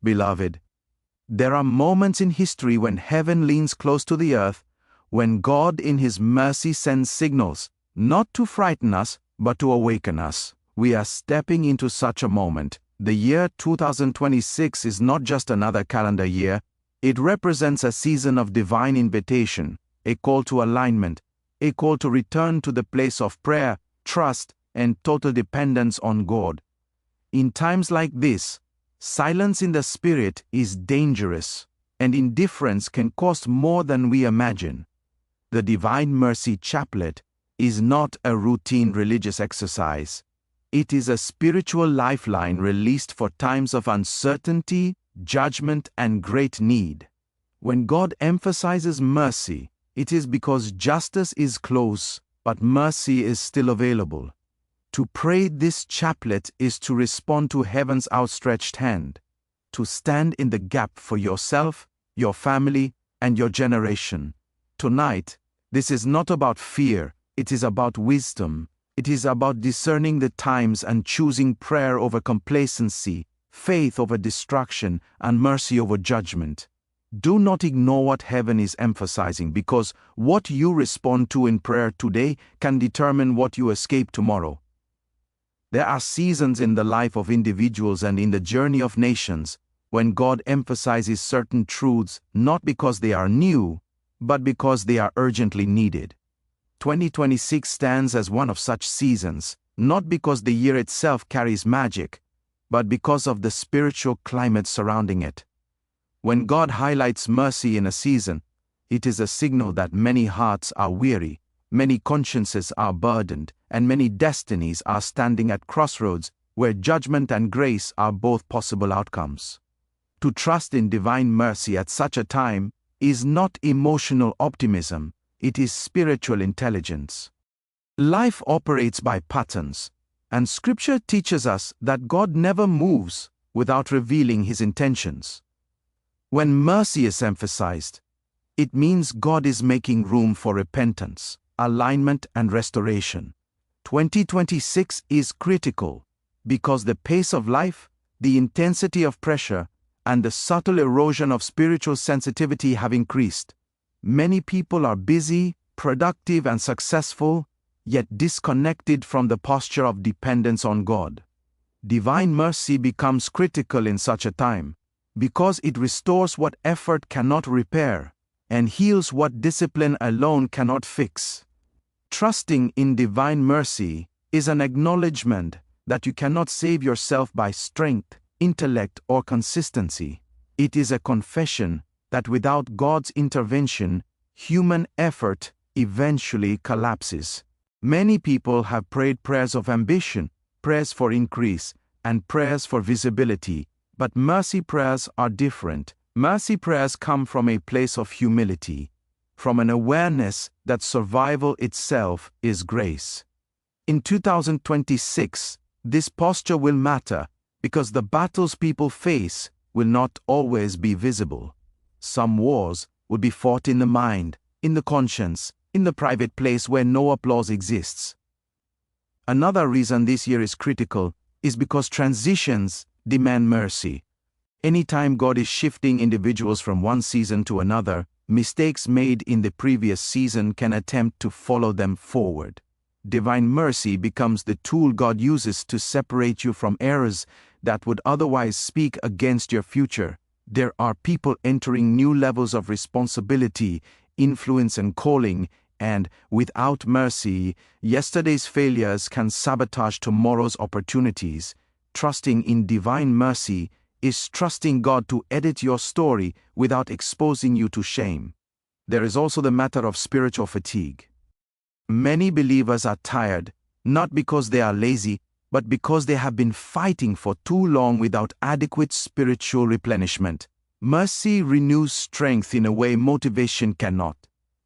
Beloved, there are moments in history when heaven leans close to the earth, when God in His mercy sends signals, not to frighten us, but to awaken us. We are stepping into such a moment. The year 2026 is not just another calendar year, it represents a season of divine invitation, a call to alignment, a call to return to the place of prayer, trust, and total dependence on God. In times like this, silence in the spirit is dangerous, and indifference can cost more than we imagine. The Divine Mercy Chaplet is not a routine religious exercise. It is a spiritual lifeline released for times of uncertainty, judgment, and great need. When God emphasizes mercy, it is because justice is close, but mercy is still available. To pray this chaplet is to respond to heaven's outstretched hand, to stand in the gap for yourself, your family, and your generation. Tonight, this is not about fear, it is about wisdom. It is about discerning the times and choosing prayer over complacency, faith over distraction, and mercy over judgment. Do not ignore what heaven is emphasizing, because what you respond to in prayer today can determine what you escape tomorrow. There are seasons in the life of individuals and in the journey of nations when God emphasizes certain truths not because they are new, but because they are urgently needed. 2026 stands as one of such seasons, not because the year itself carries magic, but because of the spiritual climate surrounding it. When God highlights mercy in a season, it is a signal that many hearts are weary, many consciences are burdened, and many destinies are standing at crossroads where judgment and grace are both possible outcomes. To trust in divine mercy at such a time is not emotional optimism, it is spiritual intelligence. Life operates by patterns, and Scripture teaches us that God never moves without revealing His intentions. When mercy is emphasized, it means God is making room for repentance, alignment, and restoration. 2026 is critical because the pace of life, the intensity of pressure, and the subtle erosion of spiritual sensitivity have increased. Many people are busy, productive, and successful, yet disconnected from the posture of dependence on God. Divine mercy becomes critical in such a time because it restores what effort cannot repair and heals what discipline alone cannot fix. Trusting in divine mercy is an acknowledgement that you cannot save yourself by strength, intellect, or consistency. It is a confession that without God's intervention, human effort eventually collapses. Many people have prayed prayers of ambition, prayers for increase, and prayers for visibility, but mercy prayers are different. Mercy prayers come from a place of humility, from an awareness that survival itself is grace. In 2026, this posture will matter because the battles people face will not always be visible. Some wars will be fought in the mind, in the conscience, in the private place where no applause exists. Another reason this year is critical is because transitions demand mercy. Anytime God is shifting individuals from one season to another, mistakes made in the previous season can attempt to follow them forward. Divine mercy becomes the tool God uses to separate you from errors that would otherwise speak against your future. There are people entering new levels of responsibility, influence, and calling, and without mercy, yesterday's failures can sabotage tomorrow's opportunities. Trusting in divine mercy is trusting God to edit your story without exposing you to shame. There is also the matter of spiritual fatigue. Many believers are tired, not because they are lazy, but because they have been fighting for too long without adequate spiritual replenishment. Mercy renews strength in a way motivation cannot.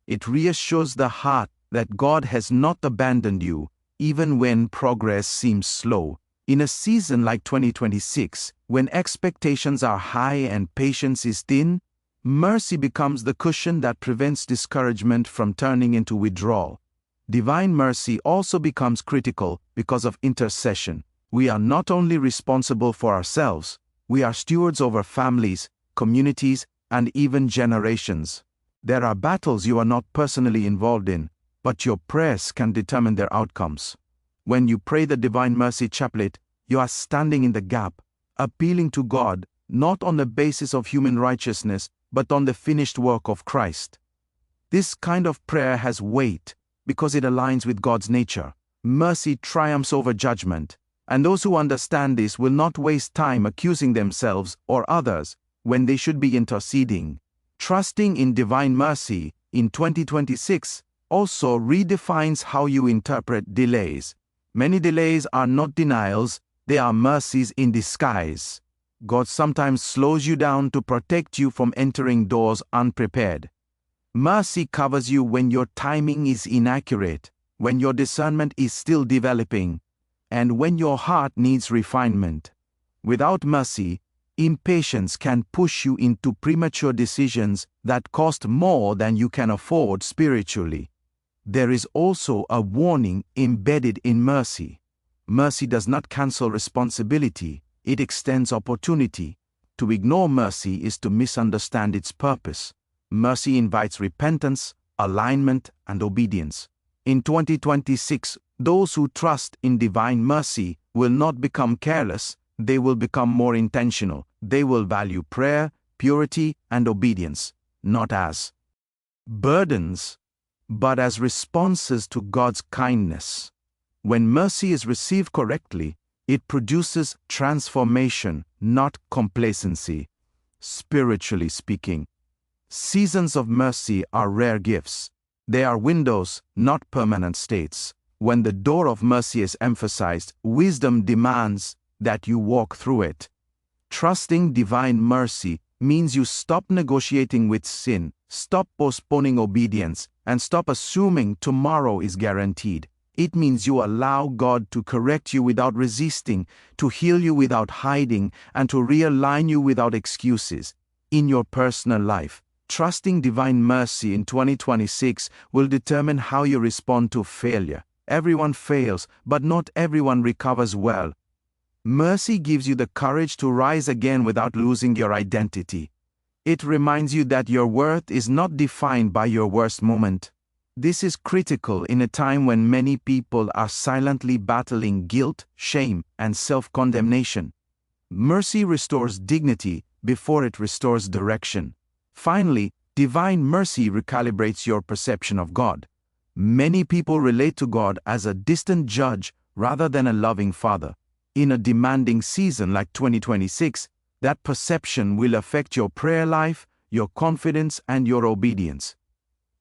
It reassures the heart that God has not abandoned you, even when progress seems slow. In a season like 2026, when expectations are high and patience is thin, mercy becomes the cushion that prevents discouragement from turning into withdrawal. Divine mercy also becomes critical because of intercession. We are not only responsible for ourselves, We are stewards over families, communities, and even generations. There are battles you are not personally involved in, but your prayers can determine their outcomes. When you pray the Divine Mercy Chaplet, you are standing in the gap, appealing to God, not on the basis of human righteousness, but on the finished work of Christ. This kind of prayer has weight because it aligns with God's nature. Mercy triumphs over judgment, and those who understand this will not waste time accusing themselves or others when they should be interceding. Trusting in divine mercy in 2026 also redefines how you interpret delays. Many delays are not denials, they are mercies in disguise. God sometimes slows you down to protect you from entering doors unprepared. Mercy covers you when your timing is inaccurate, when your discernment is still developing, and when your heart needs refinement. Without mercy, impatience can push you into premature decisions that cost more than you can afford spiritually. There is also a warning embedded in mercy. Mercy does not cancel responsibility, it extends opportunity. To ignore mercy is to misunderstand its purpose. Mercy invites repentance, alignment, and obedience. In 2026, those who trust in divine mercy will not become careless, they will become more intentional. They will value prayer, purity, and obedience, not as burdens, but as responses to God's kindness. When mercy is received correctly, it produces transformation, not complacency. Spiritually speaking, seasons of mercy are rare gifts. They are windows, not permanent states. When the door of mercy is emphasized, wisdom demands that you walk through it. Trusting divine mercy means you stop negotiating with sin, stop postponing obedience, and stop assuming tomorrow is guaranteed. It means you allow God to correct you without resisting, to heal you without hiding, and to realign you without excuses. In your personal life, trusting divine mercy in 2026 will determine how you respond to failure. Everyone fails, but not everyone recovers well. Mercy gives you the courage to rise again without losing your identity. It reminds you that your worth is not defined by your worst moment. This is critical in a time when many people are silently battling guilt, shame, and self-condemnation. Mercy restores dignity before it restores direction. Finally, divine mercy recalibrates your perception of God. Many people relate to God as a distant judge rather than a loving Father. In a demanding season like 2026, that perception will affect your prayer life, your confidence, and your obedience.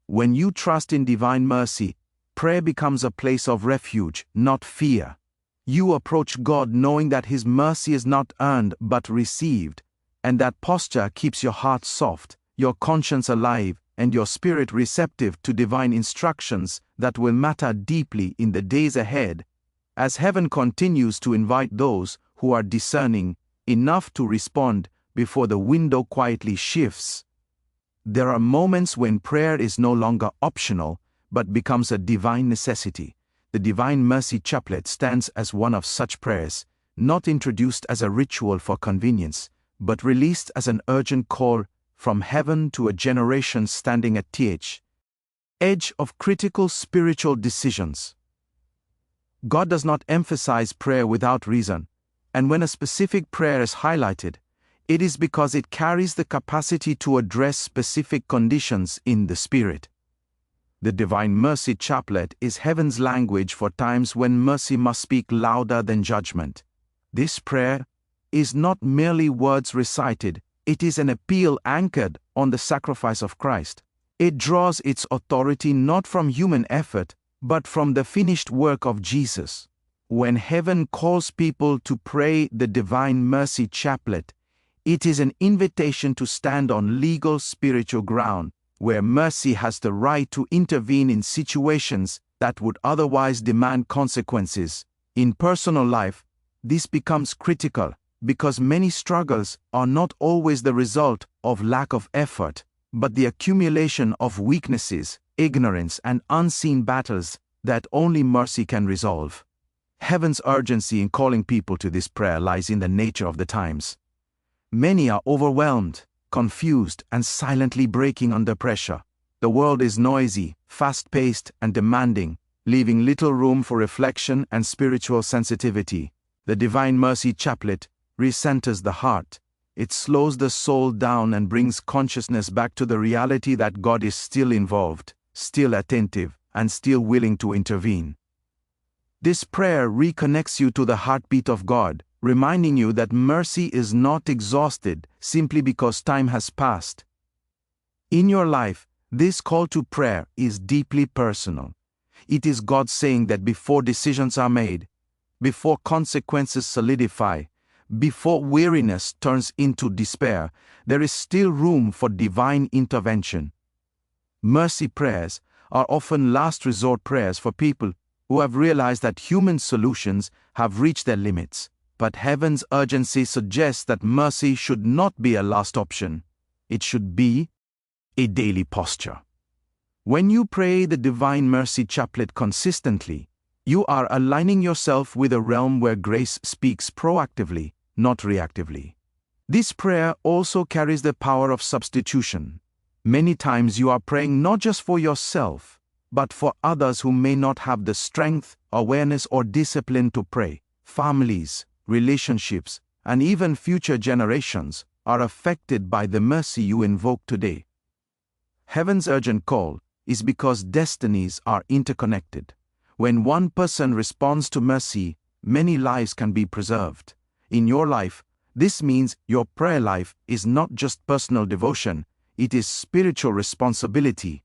When you trust in divine mercy, prayer becomes a place of refuge, not fear. You approach God knowing that His mercy is not earned but received, and that posture keeps your heart soft, your conscience alive, and your spirit receptive to divine instructions that will matter deeply in the days ahead, as heaven continues to invite those who are discerning enough to respond before the window quietly shifts. There are moments when prayer is no longer optional, but becomes a divine necessity. The Divine Mercy Chaplet stands as one of such prayers, not introduced as a ritual for convenience, but released as an urgent call from heaven to a generation standing at the edge of critical spiritual decisions. God does not emphasize prayer without reason, and when a specific prayer is highlighted, it is because it carries the capacity to address specific conditions in the Spirit. The Divine Mercy Chaplet is heaven's language for times when mercy must speak louder than judgment. This prayer is not merely words recited, it is an appeal anchored on the sacrifice of Christ. It draws its authority not from human effort, but from the finished work of Jesus. When heaven calls people to pray the Divine Mercy Chaplet, it is an invitation to stand on legal spiritual ground, where mercy has the right to intervene in situations that would otherwise demand consequences. In personal life, this becomes critical because many struggles are not always the result of lack of effort, but the accumulation of weaknesses, ignorance, and unseen battles that only mercy can resolve. Heaven's urgency in calling people to this prayer lies in the nature of the times. Many are overwhelmed, confused, and silently breaking under pressure. The world is noisy, fast-paced, and demanding, leaving little room for reflection and spiritual sensitivity. The Divine Mercy Chaplet recenters the heart. It slows the soul down and brings consciousness back to the reality that God is still involved, still attentive, and still willing to intervene. This prayer reconnects you to the heartbeat of God, reminding you that mercy is not exhausted simply because time has passed. In your life, this call to prayer is deeply personal. It is God saying that before decisions are made, before consequences solidify, before weariness turns into despair, there is still room for divine intervention. Mercy prayers are often last resort prayers for people who have realized that human solutions have reached their limits. But heaven's urgency suggests that mercy should not be a last option. It should be a daily posture. When you pray the Divine Mercy Chaplet consistently, you are aligning yourself with a realm where grace speaks proactively, not reactively. This prayer also carries the power of substitution. Many times you are praying not just for yourself, but for others who may not have the strength, awareness, or discipline to pray. Families, relationships, and even future generations are affected by the mercy you invoke today. Heaven's urgent call is because destinies are interconnected. When one person responds to mercy, many lives can be preserved. In your life, this means your prayer life is not just personal devotion, it is spiritual responsibility.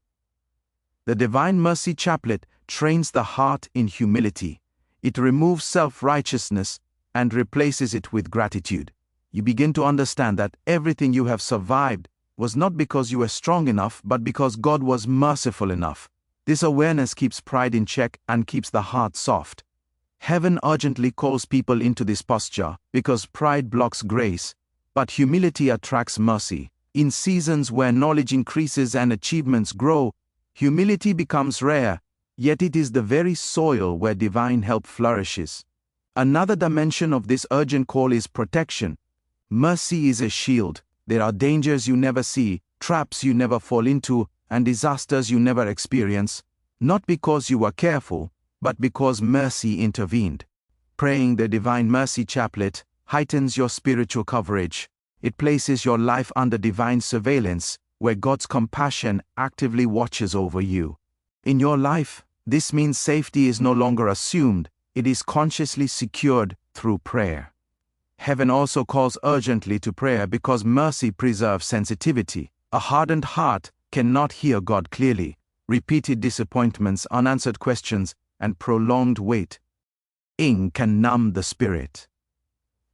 The Divine Mercy Chaplet trains the heart in humility. It removes self-righteousness and replaces it with gratitude. You begin to understand that everything you have survived was not because you were strong enough, but because God was merciful enough. This awareness keeps pride in check and keeps the heart soft. Heaven urgently calls people into this posture because pride blocks grace, but humility attracts mercy. In seasons where knowledge increases and achievements grow, humility becomes rare, yet it is the very soil where divine help flourishes. Another dimension of this urgent call is protection. Mercy is a shield. There are dangers you never see, traps you never fall into, and disasters you never experience, not because you were careful, but because mercy intervened. Praying the Divine Mercy Chaplet heightens your spiritual coverage. It places your life under divine surveillance, where God's compassion actively watches over you. In your life, this means safety is no longer assumed, it is consciously secured through prayer. Heaven also calls urgently to prayer because mercy preserves sensitivity. A hardened heart cannot hear God clearly. Repeated disappointments, unanswered questions, and prolonged waiting can numb the spirit.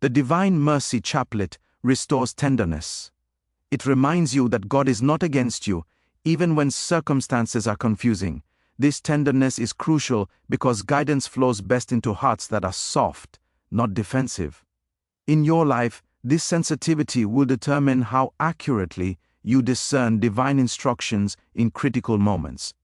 The Divine Mercy Chaplet restores tenderness. It reminds you that God is not against you, even when circumstances are confusing. This tenderness is crucial because guidance flows best into hearts that are soft, not defensive. In your life, this sensitivity will determine how accurately you discern divine instructions in critical moments.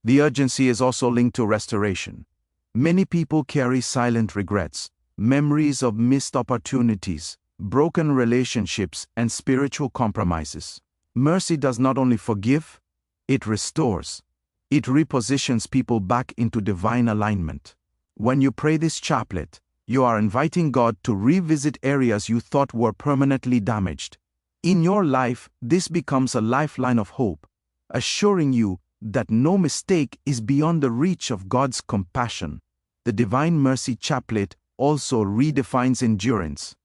The urgency is also linked to restoration. Many people carry silent regrets, memories of missed opportunities, broken relationships, and spiritual compromises. Mercy does not only forgive, it restores. It repositions people back into divine alignment. When you pray this chaplet, you are inviting God to revisit areas you thought were permanently damaged. In your life, this becomes a lifeline of hope, assuring you that no mistake is beyond the reach of God's compassion. The Divine Mercy Chaplet also redefines endurance.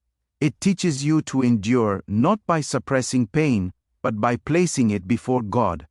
It teaches you to endure not by suppressing pain, but by placing it before God.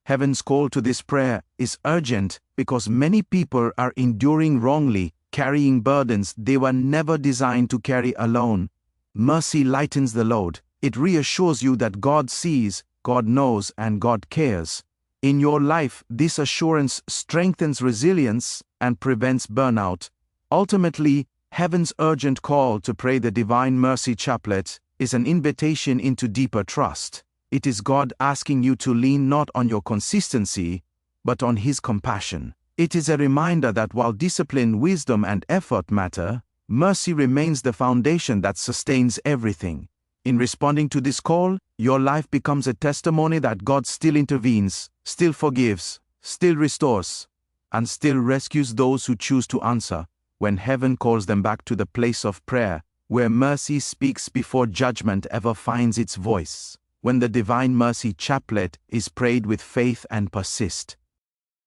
Heaven's call to this prayer is urgent because many people are enduring wrongly, carrying burdens they were never designed to carry alone. Mercy lightens the load. It reassures you that God sees, God knows, and God cares. In your life, this assurance strengthens resilience and prevents burnout. Ultimately, Heaven's urgent call to pray the Divine Mercy Chaplet is an invitation into deeper trust. It is God asking you to lean not on your consistency, but on His compassion. It is a reminder that while discipline, wisdom, and effort matter, mercy remains the foundation that sustains everything. In responding to this call, your life becomes a testimony that God still intervenes, still forgives, still restores, and still rescues those who choose to answer when heaven calls them back to the place of prayer, where mercy speaks before judgment ever finds its voice, when the Divine Mercy Chaplet is prayed with faith and persist.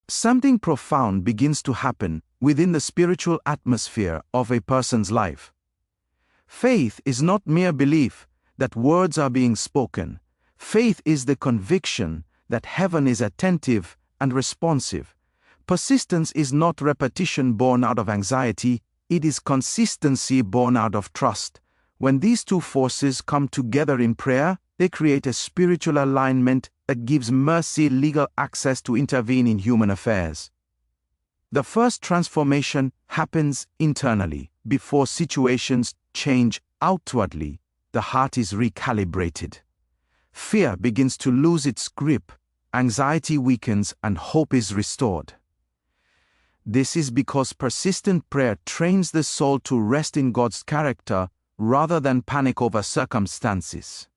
Something profound begins to happen within the spiritual atmosphere of a person's life. Faith is not mere belief that words are being spoken. Faith is the conviction that heaven is attentive and responsive. Persistence is not repetition born out of anxiety, it is consistency born out of trust. When these two forces come together in prayer, they create a spiritual alignment that gives mercy legal access to intervene in human affairs. The first transformation happens internally. Before situations change outwardly, the heart is recalibrated. Fear begins to lose its grip, anxiety weakens, and hope is restored. This is because persistent prayer trains the soul to rest in God's character rather than panic over circumstances.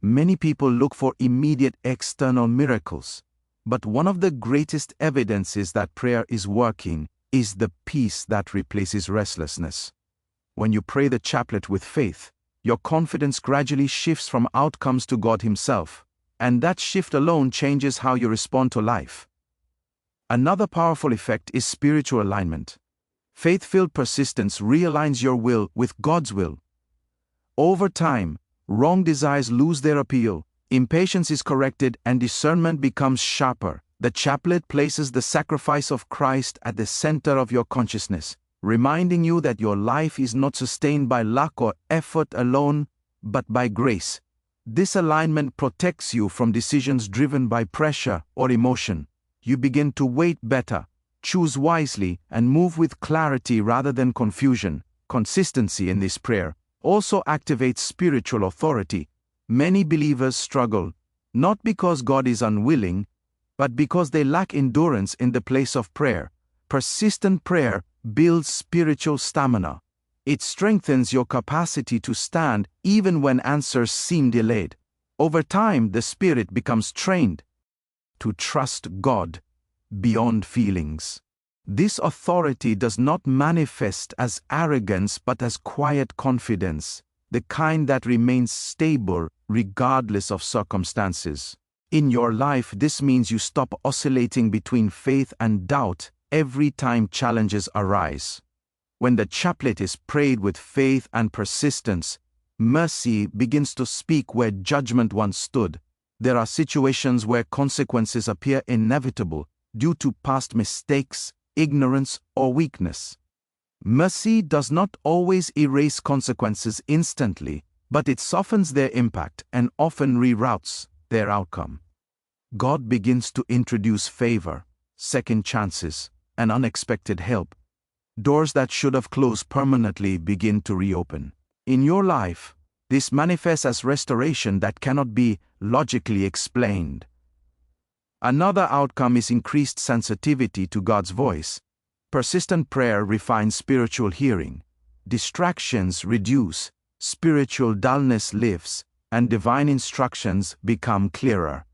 Many people look for immediate external miracles, but one of the greatest evidences that prayer is working is the peace that replaces restlessness. When you pray the chaplet with faith, your confidence gradually shifts from outcomes to God Himself, and that shift alone changes how you respond to life. Another powerful effect is spiritual alignment. Faith-filled persistence realigns your will with God's will. Over time, wrong desires lose their appeal, impatience is corrected, and discernment becomes sharper. The chaplet places the sacrifice of Christ at the center of your consciousness, reminding you that your life is not sustained by luck or effort alone, but by grace. This alignment protects you from decisions driven by pressure or emotion. You begin to wait better, choose wisely, and move with clarity rather than confusion. Consistency in this prayer also activates spiritual authority. Many believers struggle, not because God is unwilling, but because they lack endurance in the place of prayer. Persistent prayer builds spiritual stamina. It strengthens your capacity to stand even when answers seem delayed. Over time, the spirit becomes trained to trust God beyond feelings. This authority does not manifest as arrogance but as quiet confidence, the kind that remains stable regardless of circumstances. In your life, this means you stop oscillating between faith and doubt every time challenges arise. When the chaplet is prayed with faith and persistence, mercy begins to speak where judgment once stood. There are situations where consequences appear inevitable due to past mistakes, ignorance, or weakness. Mercy does not always erase consequences instantly, but it softens their impact and often reroutes their outcome. God begins to introduce favor, second chances, and unexpected help. Doors that should have closed permanently begin to reopen. In your life, this manifests as restoration that cannot be logically explained. Another outcome is increased sensitivity to God's voice. Persistent prayer refines spiritual hearing. Distractions reduce, spiritual dullness lifts, and divine instructions become clearer.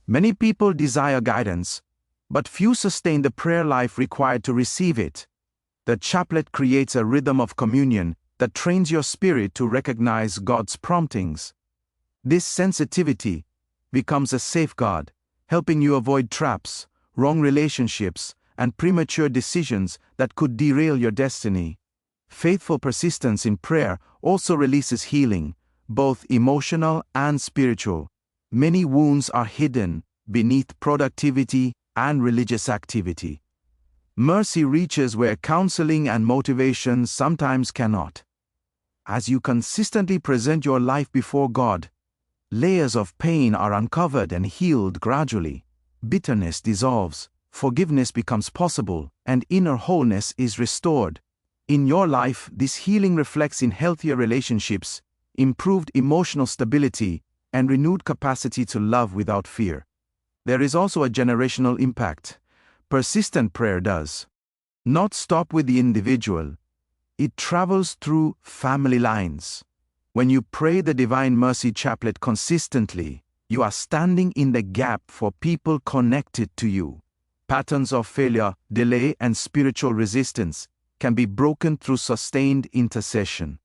Many people desire guidance, but few sustain the prayer life required to receive it. The chaplet creates a rhythm of communion that trains your spirit to recognize God's promptings. This sensitivity becomes a safeguard, helping you avoid traps, wrong relationships, and premature decisions that could derail your destiny. Faithful persistence in prayer also releases healing, both emotional and spiritual. Many wounds are hidden beneath productivity and religious activity. Mercy reaches where counseling and motivation sometimes cannot. As you consistently present your life before God, layers of pain are uncovered and healed gradually. Bitterness dissolves, forgiveness becomes possible, and inner wholeness is restored. In your life, this healing reflects in healthier relationships, improved emotional stability, and renewed capacity to love without fear. There is also a generational impact. Persistent prayer does not stop with the individual. It travels through family lines. When you pray the Divine Mercy Chaplet consistently, you are standing in the gap for people connected to you. Patterns of failure, delay, and spiritual resistance can be broken through sustained intercession.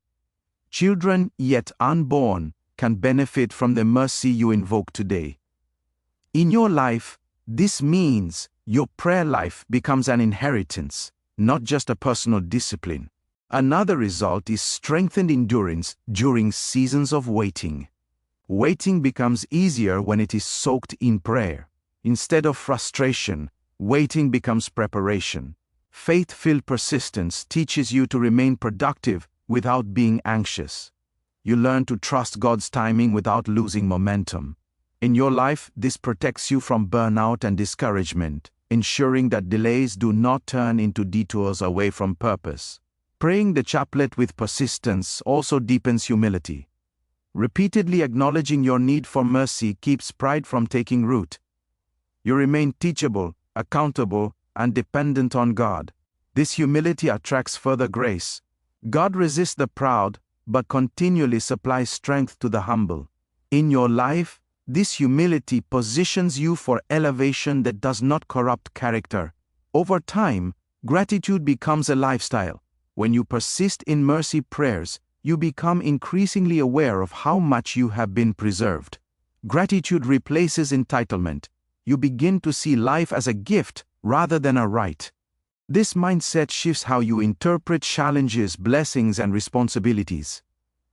Children yet unborn can benefit from the mercy you invoke today. In your life, this means your prayer life becomes an inheritance, not just a personal discipline. Another result is strengthened endurance during seasons of waiting. Waiting becomes easier when it is soaked in prayer. Instead of frustration, waiting becomes preparation. Faith-filled persistence teaches you to remain productive without being anxious. You learn to trust God's timing without losing momentum. In your life, this protects you from burnout and discouragement, ensuring that delays do not turn into detours away from purpose. Praying the chaplet with persistence also deepens humility. Repeatedly acknowledging your need for mercy keeps pride from taking root. You remain teachable, accountable, and dependent on God. This humility attracts further grace. God resists the proud, but continually supplies strength to the humble. In your life, this humility positions you for elevation that does not corrupt character. Over time, gratitude becomes a lifestyle. When you persist in mercy prayers, you become increasingly aware of how much you have been preserved. Gratitude replaces entitlement. You begin to see life as a gift rather than a right. This mindset shifts how you interpret challenges, blessings, and responsibilities.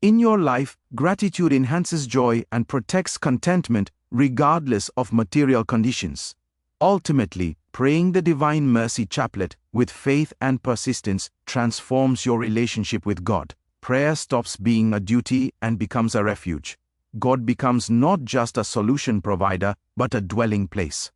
In your life, gratitude enhances joy and protects contentment regardless of material conditions. Ultimately, praying the Divine Mercy Chaplet with faith and persistence transforms your relationship with God. Prayer stops being a duty and becomes a refuge. God becomes not just a solution provider, but a dwelling place.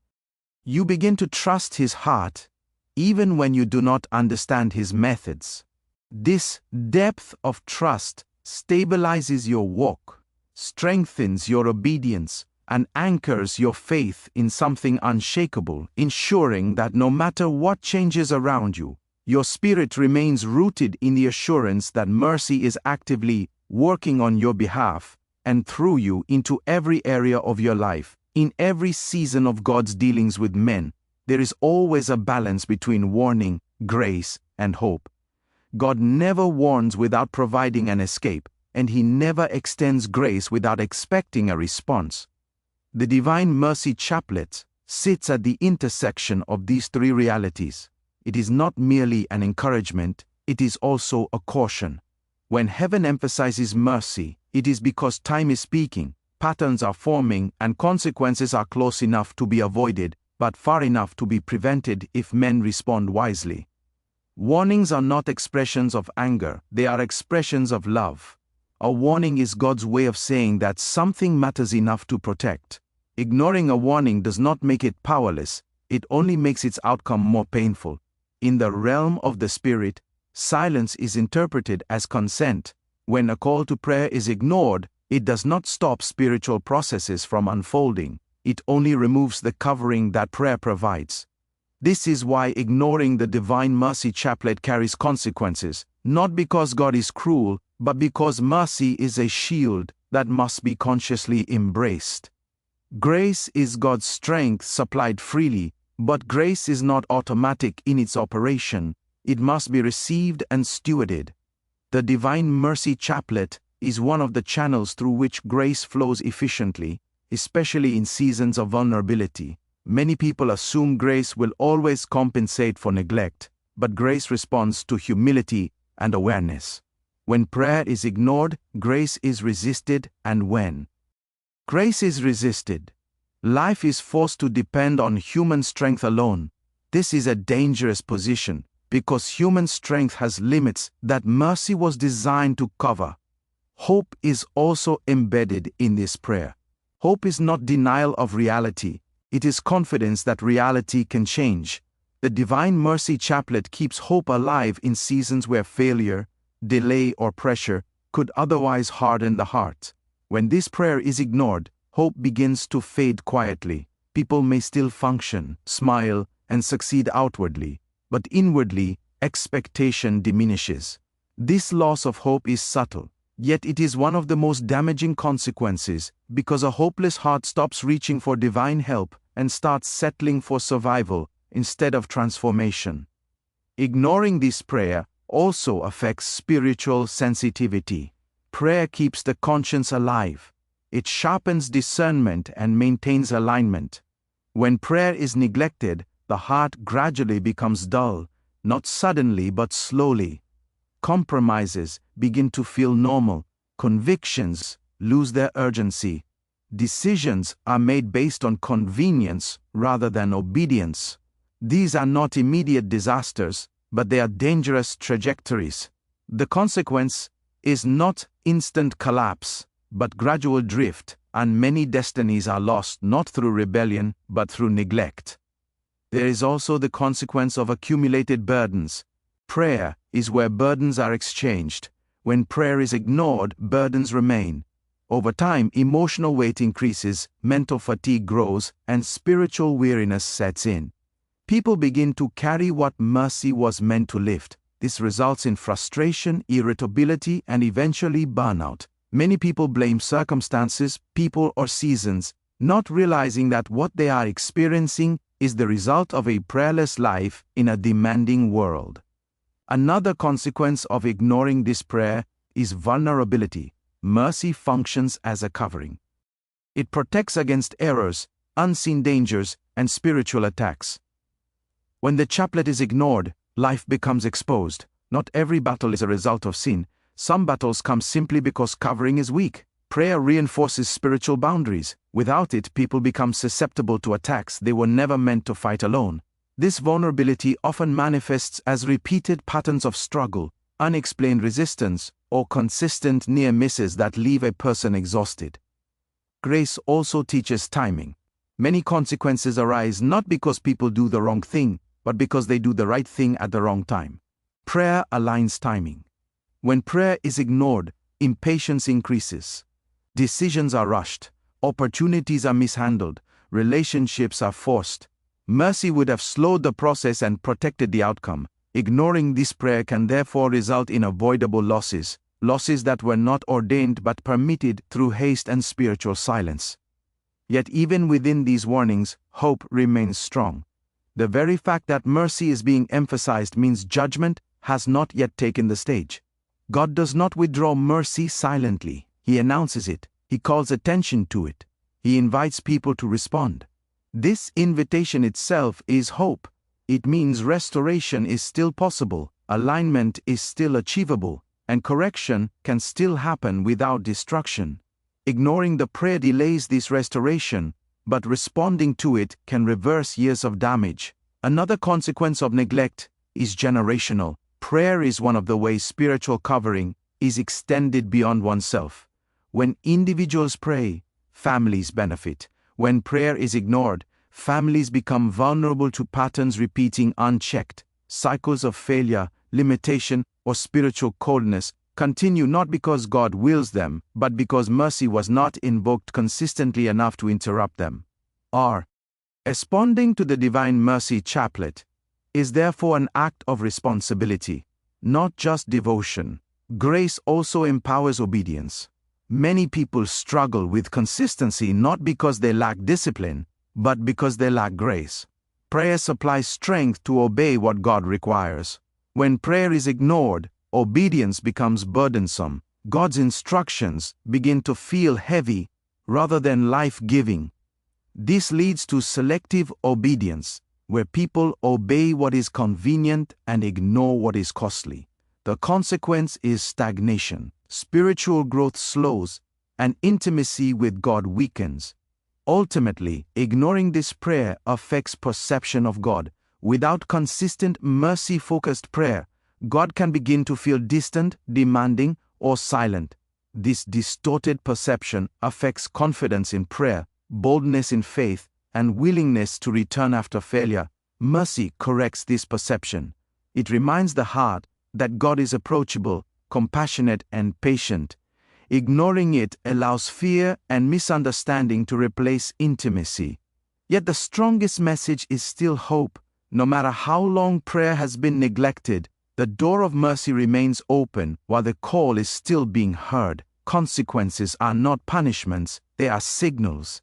You begin to trust His heart, even when you do not understand His methods. This depth of trust stabilizes your walk, strengthens your obedience, and anchors your faith in something unshakable, ensuring that no matter what changes around you, your spirit remains rooted in the assurance that mercy is actively working on your behalf and through you into every area of your life. In every season of God's dealings with men, there is always a balance between warning, grace, and hope. God never warns without providing an escape, and He never extends grace without expecting a response. The Divine Mercy Chaplet sits at the intersection of these three realities. It is not merely an encouragement, it is also a caution. When heaven emphasizes mercy, it is because time is speaking, patterns are forming, and consequences are close enough to be avoided, but far enough to be prevented if men respond wisely. Warnings are not expressions of anger, they are expressions of love. A warning is God's way of saying that something matters enough to protect. Ignoring a warning does not make it powerless, it only makes its outcome more painful. In the realm of the Spirit, silence is interpreted as consent. When a call to prayer is ignored, it does not stop spiritual processes from unfolding. It only removes the covering that prayer provides. This is why ignoring the Divine Mercy Chaplet carries consequences, not because God is cruel, but because mercy is a shield that must be consciously embraced. Grace is God's strength supplied freely, but grace is not automatic in its operation. It must be received and stewarded. The Divine Mercy Chaplet is one of the channels through which grace flows efficiently, especially in seasons of vulnerability. Many people assume grace will always compensate for neglect, but grace responds to humility and awareness. When prayer is ignored, grace is resisted, and when grace is resisted, life is forced to depend on human strength alone. This is a dangerous position because human strength has limits that mercy was designed to cover. Hope is also embedded in this prayer. Hope is not denial of reality, it is confidence that reality can change. The Divine Mercy Chaplet keeps hope alive in seasons where failure, delay, or pressure could otherwise harden the heart. When this prayer is ignored, hope begins to fade quietly. People may still function, smile, and succeed outwardly, but inwardly, expectation diminishes. This loss of hope is subtle, Yet it is one of the most damaging consequences, because a hopeless heart stops reaching for divine help and starts settling for survival instead of transformation. Ignoring this prayer also affects spiritual sensitivity. Prayer keeps the conscience alive. It sharpens discernment and maintains alignment. When prayer is neglected, the heart gradually becomes dull, not suddenly but slowly. Compromises begin to feel normal. Convictions lose their urgency. Decisions are made based on convenience rather than obedience. These are not immediate disasters, but they are dangerous trajectories. The consequence is not instant collapse, but gradual drift, and many destinies are lost not through rebellion, but through neglect. There is also the consequence of accumulated burdens. Prayer is where burdens are exchanged. When prayer is ignored, burdens remain. Over time, emotional weight increases, mental fatigue grows, and spiritual weariness sets in. People begin to carry what mercy was meant to lift. This results in frustration, irritability, and eventually burnout. Many people blame circumstances, people, or seasons, not realizing that what they are experiencing is the result of a prayerless life in a demanding world. Another consequence of ignoring this prayer is vulnerability. Mercy functions as a covering. It protects against errors, unseen dangers, and spiritual attacks. When the chaplet is ignored, life becomes exposed. Not every battle is a result of sin. Some battles come simply because covering is weak. Prayer reinforces spiritual boundaries. Without it, people become susceptible to attacks they were never meant to fight alone. This vulnerability often manifests as repeated patterns of struggle, unexplained resistance, or consistent near misses that leave a person exhausted. Grace also teaches timing. Many consequences arise not because people do the wrong thing, but because they do the right thing at the wrong time. Prayer aligns timing. When prayer is ignored, impatience increases. Decisions are rushed. Opportunities are mishandled. Relationships are forced. Mercy would have slowed the process and protected the outcome. Ignoring this prayer can therefore result in avoidable losses that were not ordained but permitted through haste and spiritual silence. Yet even within these warnings, hope remains strong. The very fact that mercy is being emphasized means judgment has not yet taken the stage. God does not withdraw mercy silently. He announces it. He calls attention to it. He invites people to respond. This invitation itself is hope. It means restoration is still possible, alignment is still achievable, and correction can still happen without destruction. Ignoring the prayer delays this restoration, but responding to it can reverse years of damage. Another consequence of neglect is generational. Prayer is one of the ways spiritual covering is extended beyond oneself. When individuals pray, families benefit. When prayer is ignored, families become vulnerable to patterns repeating unchecked. Cycles of failure, limitation, or spiritual coldness continue not because God wills them, but because mercy was not invoked consistently enough to interrupt them. Responding to the Divine Mercy Chaplet is therefore an act of responsibility, not just devotion. Grace also empowers obedience. Many people struggle with consistency not because they lack discipline, but because they lack grace. Prayer supplies strength to obey what God requires. When prayer is ignored, obedience becomes burdensome. God's instructions begin to feel heavy rather than life-giving. This leads to selective obedience, where people obey what is convenient and ignore what is costly. The consequence is stagnation. Spiritual growth slows, and intimacy with God weakens. Ultimately, ignoring this prayer affects perception of God. Without consistent, mercy-focused prayer, God can begin to feel distant, demanding, or silent. This distorted perception affects confidence in prayer, boldness in faith, and willingness to return after failure. Mercy corrects this perception. It reminds the heart that God is approachable, compassionate, and patient. Ignoring it allows fear and misunderstanding to replace intimacy. Yet the strongest message is still hope. No matter how long prayer has been neglected, The door of mercy remains open while the call is still being heard. Consequences are not punishments, they are signals.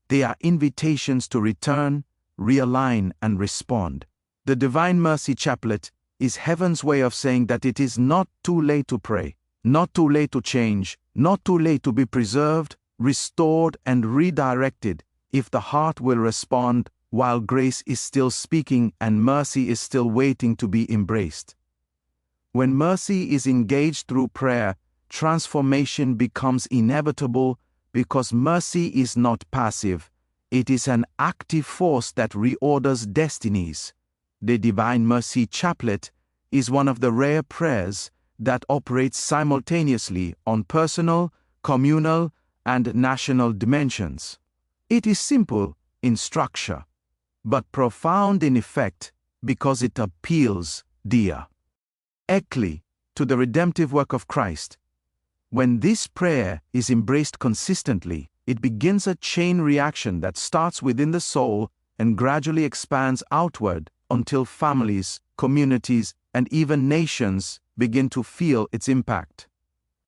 They are invitations to return, realign, and respond. The Divine Mercy Chaplet is heaven's way of saying that it is not too late to pray, not too late to change, not too late to be preserved, restored, and redirected if the heart will respond while grace is still speaking and mercy is still waiting to be embraced. When mercy is engaged through prayer, transformation becomes inevitable because mercy is not passive, it is an active force that reorders destinies. The Divine Mercy Chaplet is one of the rare prayers that operates simultaneously on personal, communal, and national dimensions. It is simple in structure, but profound in effect because it appeals directly to the redemptive work of Christ. When this prayer is embraced consistently, it begins a chain reaction that starts within the soul and gradually expands outward until families, communities, and even nations begin to feel its impact.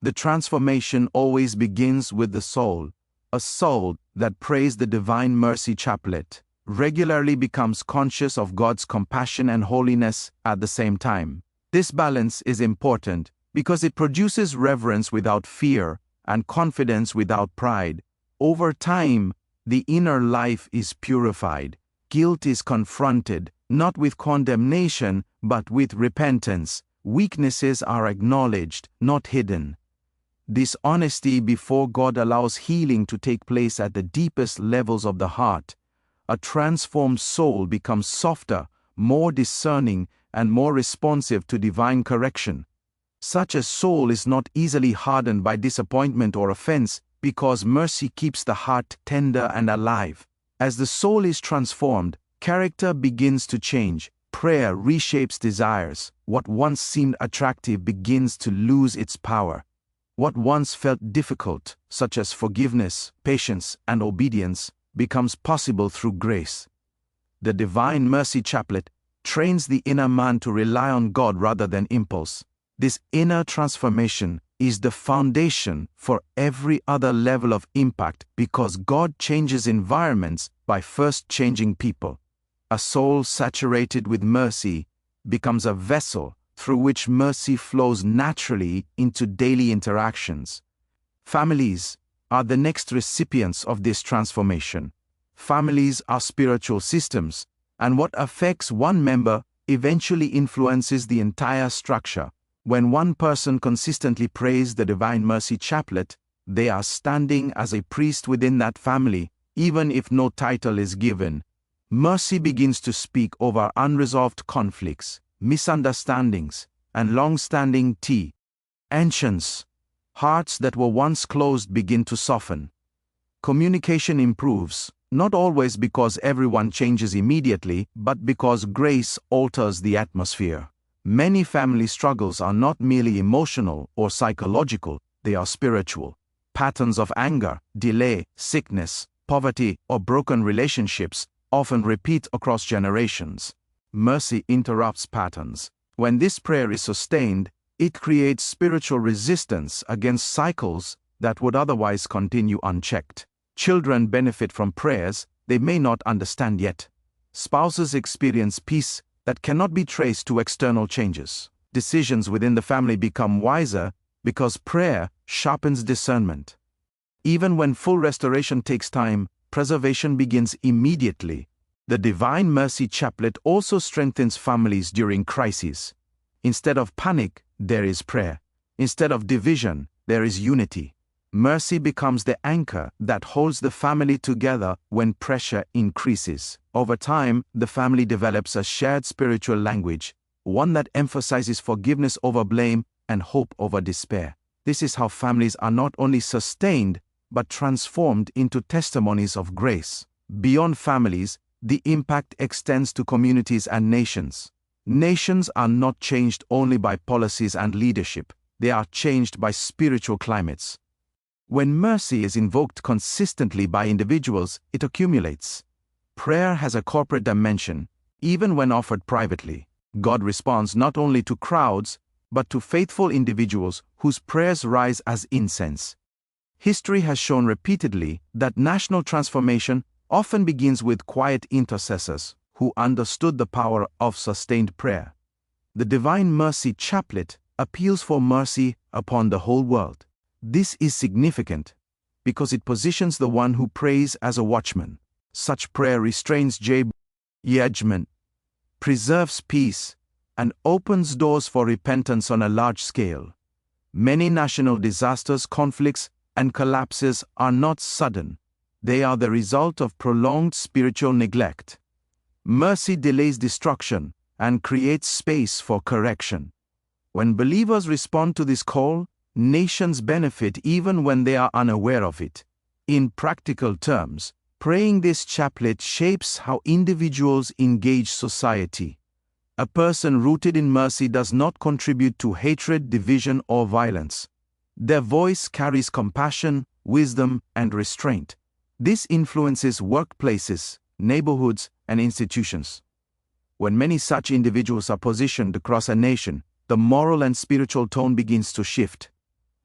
The transformation always begins with the soul. A soul that prays the Divine Mercy Chaplet regularly becomes conscious of God's compassion and holiness at the same time. This balance is important because it produces reverence without fear and confidence without pride. Over time, the inner life is purified. Guilt is confronted, not with condemnation, but with repentance. Weaknesses are acknowledged, not hidden. This honesty before God allows healing to take place at the deepest levels of the heart. A transformed soul becomes softer, more discerning, and more responsive to divine correction. Such a soul is not easily hardened by disappointment or offense because mercy keeps the heart tender and alive. As the soul is transformed, character begins to change. Prayer reshapes desires. What once seemed attractive begins to lose its power. What once felt difficult, such as forgiveness, patience, and obedience, becomes possible through grace. The Divine Mercy Chaplet trains the inner man to rely on God rather than impulse. This inner transformation is the foundation for every other level of impact because God changes environments by first changing people. A soul saturated with mercy becomes a vessel through which mercy flows naturally into daily interactions. Families are the next recipients of this transformation. Families are spiritual systems, and what affects one member eventually influences the entire structure. When one person consistently prays the Divine Mercy Chaplet, they are standing as a priest within that family, even if no title is given. Mercy begins to speak over unresolved conflicts, misunderstandings, and long-standing tensions. Hearts that were once closed begin to soften. Communication improves, not always because everyone changes immediately, but because grace alters the atmosphere. Many family struggles are not merely emotional or psychological, they are spiritual. Patterns of anger, delay, sickness, poverty, or broken relationships often repeat across generations. Mercy interrupts patterns. When this prayer is sustained, it creates spiritual resistance against cycles that would otherwise continue unchecked. Children benefit from prayers they may not understand yet. Spouses experience peace that cannot be traced to external changes. Decisions within the family become wiser because prayer sharpens discernment. Even when full restoration takes time, preservation begins immediately. The Divine Mercy Chaplet also strengthens families during crises. Instead of panic, there is prayer. Instead of division, there is unity. Mercy becomes the anchor that holds the family together when pressure increases. Over time, the family develops a shared spiritual language, one that emphasizes forgiveness over blame and hope over despair. This is how families are not only sustained, but transformed into testimonies of grace. Beyond families, the impact extends to communities and nations. Nations are not changed only by policies and leadership, they are changed by spiritual climates. When mercy is invoked consistently by individuals, it accumulates. Prayer has a corporate dimension, even when offered privately. God responds not only to crowds, but to faithful individuals whose prayers rise as incense. History has shown repeatedly that national transformation often begins with quiet intercessors who understood the power of sustained prayer. The Divine Mercy Chaplet appeals for mercy upon the whole world. This is significant because it positions the one who prays as a watchman. Such prayer restrains judgment, preserves peace, and opens doors for repentance on a large scale. Many national disasters, conflicts, and collapses are not sudden. They are the result of prolonged spiritual neglect. Mercy delays destruction and creates space for correction. When believers respond to this call, nations benefit even when they are unaware of it. In practical terms, praying this chaplet shapes how individuals engage society. A person rooted in mercy does not contribute to hatred, division, or violence. Their voice carries compassion, wisdom, and restraint. This influences workplaces, neighborhoods, and institutions. When many such individuals are positioned across a nation, the moral and spiritual tone begins to shift.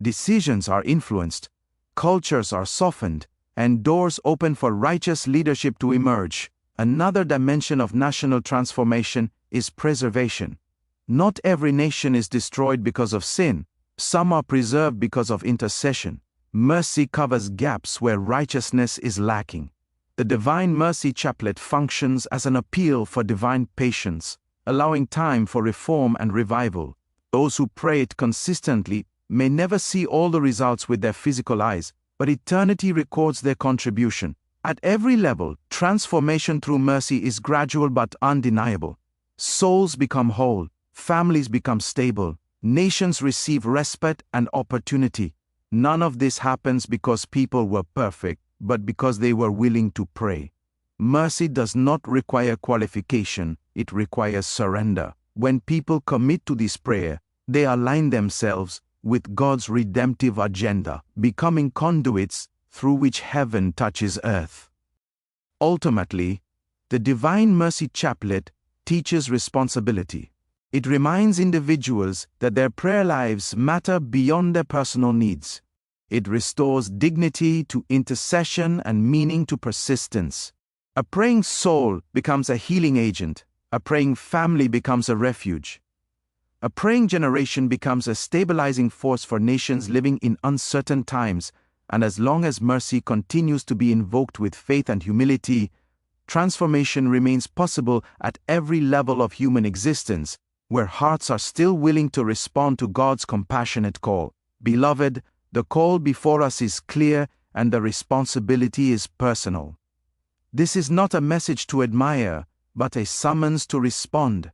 Decisions are influenced, cultures are softened, and doors open for righteous leadership to emerge. Another dimension of national transformation is preservation. Not every nation is destroyed because of sin. Some are preserved because of intercession. Mercy covers gaps where righteousness is lacking. The Divine Mercy Chaplet functions as an appeal for divine patience, allowing time for reform and revival. Those who pray it consistently may never see all the results with their physical eyes, but eternity records their contribution. At every level, transformation through mercy is gradual but undeniable. Souls become whole, families become stable, nations receive respite and opportunity. None of this happens because people were perfect, but because they were willing to pray. Mercy does not require qualification, it requires surrender. When people commit to this prayer, they align themselves with God's redemptive agenda, becoming conduits through which heaven touches earth. Ultimately, the Divine Mercy Chaplet teaches responsibility. It reminds individuals that their prayer lives matter beyond their personal needs. It restores dignity to intercession and meaning to persistence. A praying soul becomes a healing agent. A praying family becomes a refuge. A praying generation becomes a stabilizing force for nations living in uncertain times, and as long as mercy continues to be invoked with faith and humility, transformation remains possible at every level of human existence, where hearts are still willing to respond to God's compassionate call. Beloved, the call before us is clear and the responsibility is personal. This is not a message to admire, but a summons to respond.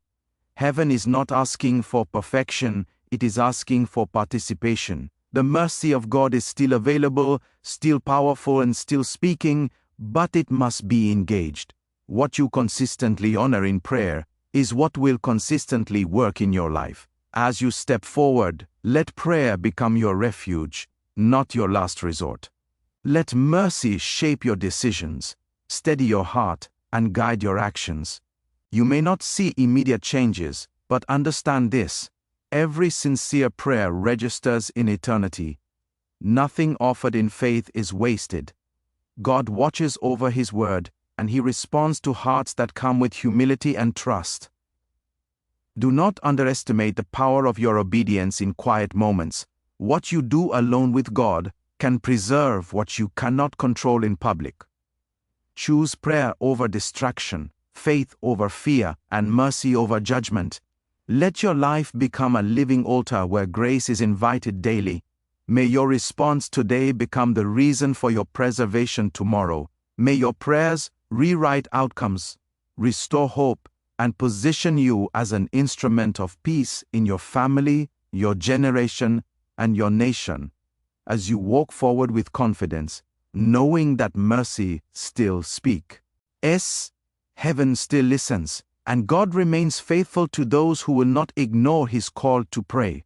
Heaven is not asking for perfection, it is asking for participation. The mercy of God is still available, still powerful and still speaking, but it must be engaged. What you consistently honor in prayer is what will consistently work in your life. As you step forward, let prayer become your refuge, not your last resort. Let mercy shape your decisions, steady your heart, and guide your actions. You may not see immediate changes, but understand this: every sincere prayer registers in eternity. Nothing offered in faith is wasted. God watches over His word, and He responds to hearts that come with humility and trust. Do not underestimate the power of your obedience in quiet moments. What you do alone with God can preserve what you cannot control in public. Choose prayer over distraction, faith over fear, and mercy over judgment. Let your life become a living altar where grace is invited daily. May your response today become the reason for your preservation tomorrow. May your prayers rewrite outcomes, restore hope, and position you as an instrument of peace in your family, your generation, and your nation, as you walk forward with confidence, knowing that mercy still speaks. Heaven still listens, and God remains faithful to those who will not ignore His call to pray.